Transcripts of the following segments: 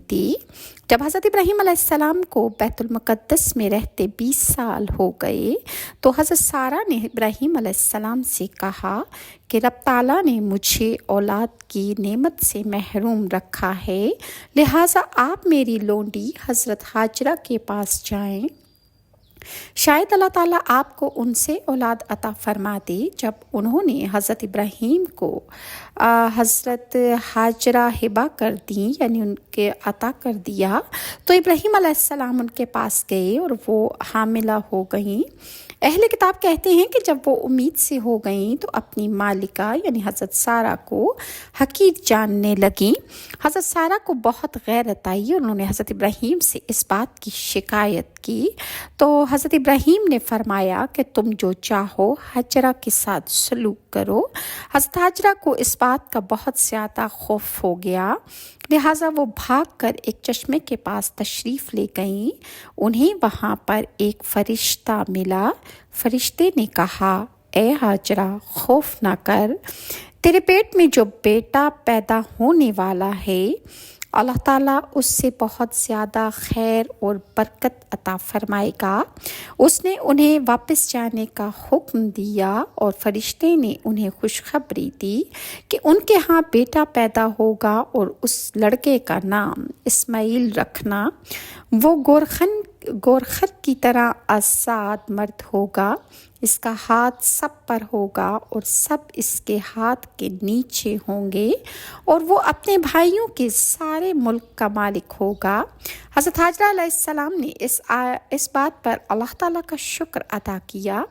تھی۔ جب حضرت ابراہیم علیہ السلام کو بیت المقدس میں رہتے 20 سال ہو گئے تو حضرت سارہ نے ابراہیم علیہ السلام سے کہا کہ رب تعالیٰ نے مجھے اولاد کی نعمت سے محروم رکھا ہے، لہٰذا آپ میری لونڈی حضرت حاجرہ کے پاس جائیں، شاید اللہ تعالیٰ آپ کو ان سے اولاد عطا فرما دے۔ جب انہوں نے حضرت ابراہیم کو حضرت حاجرہ ہبہ کر دیں، یعنی ان کے عطا کر دیا، تو ابراہیم علیہ السلام ان کے پاس گئے اور وہ حاملہ ہو گئیں۔ اہل کتاب کہتے ہیں کہ جب وہ امید سے ہو گئیں تو اپنی مالکہ یعنی حضرت سارہ کو حقیر جاننے لگیں۔ حضرت سارہ کو بہت غیرت آئی اور انہوں نے حضرت ابراہیم سے اس بات کی شکایت کی، تو حضرت ابراہیم نے فرمایا کہ تم جو چاہو حاجرہ کے ساتھ سلوک کرو۔ حضرت حاجرہ کو اس بات کا بہت زیادہ خوف ہو گیا، لہٰذا وہ بھاگ کر ایک چشمے کے پاس تشریف لے گئیں۔ انہیں وہاں پر ایک فرشتہ ملا۔ فرشتے نے کہا، اے حاجرہ خوف نہ کر، تیرے پیٹ میں جو بیٹا پیدا ہونے والا ہے اللہ تعالیٰ اس سے بہت زیادہ خیر اور برکت عطا فرمائے گا۔ اس نے انہیں واپس جانے کا حکم دیا اور فرشتے نے انہیں خوشخبری دی کہ ان کے ہاں بیٹا پیدا ہوگا اور اس لڑکے کا نام اسماعیل رکھنا۔ وہ گورخر کی طرح آزاد مرد ہوگا، اس کا ہاتھ سب پر ہوگا اور سب اس کے ہاتھ کے نیچے ہوں گے، اور وہ اپنے بھائیوں کے سارے ملک کا مالک ہوگا۔ حضرت حاجرہ علیہ السلام نے اس بات پر اللہ تعالیٰ کا شکر ادا کیا۔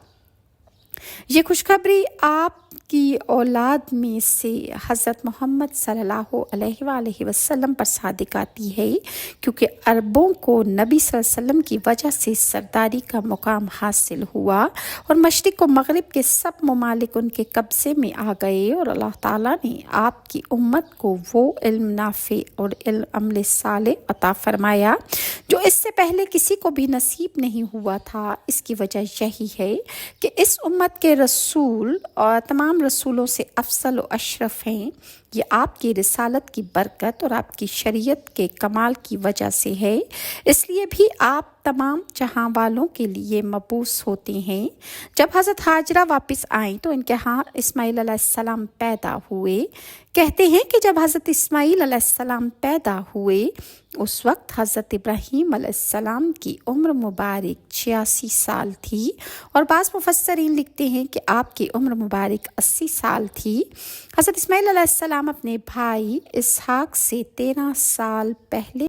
یہ خوشخبری آپ کی اولاد میں سے حضرت محمد صلی اللہ علیہ وآلہ وسلم پر صادق آتی ہے، کیونکہ عربوں کو نبی صلی اللہ علیہ وسلم کی وجہ سے سرداری کا مقام حاصل ہوا اور مشرق و مغرب کے سب ممالک ان کے قبضے میں آ گئے، اور اللہ تعالیٰ نے آپ کی امت کو وہ علم نافع اور عمل صالح عطا فرمایا جو اس سے پہلے کسی کو بھی نصیب نہیں ہوا تھا۔ اس کی وجہ یہی ہے کہ اس امت کے رسول اور تمام رسولوں سے افضل و اشرف ہیں۔ یہ آپ کی رسالت کی برکت اور آپ کی شریعت کے کمال کی وجہ سے ہے، اس لیے بھی آپ تمام جہاں والوں کے لیے مبعوث ہوتے ہیں۔ جب حضرت حاجرہ واپس آئیں تو ان کے ہاں اسماعیل علیہ السلام پیدا ہوئے۔ کہتے ہیں کہ جب حضرت اسماعیل علیہ السلام پیدا ہوئے اس وقت حضرت ابراہیم علیہ السلام کی عمر مبارک 86 سال تھی، اور بعض مفسرین لکھتے ہیں کہ آپ کی عمر مبارک 80 سال تھی۔ حضرت اسماعیل علیہ السلام اپنے بھائی اسحاق سے 13 سال پہلے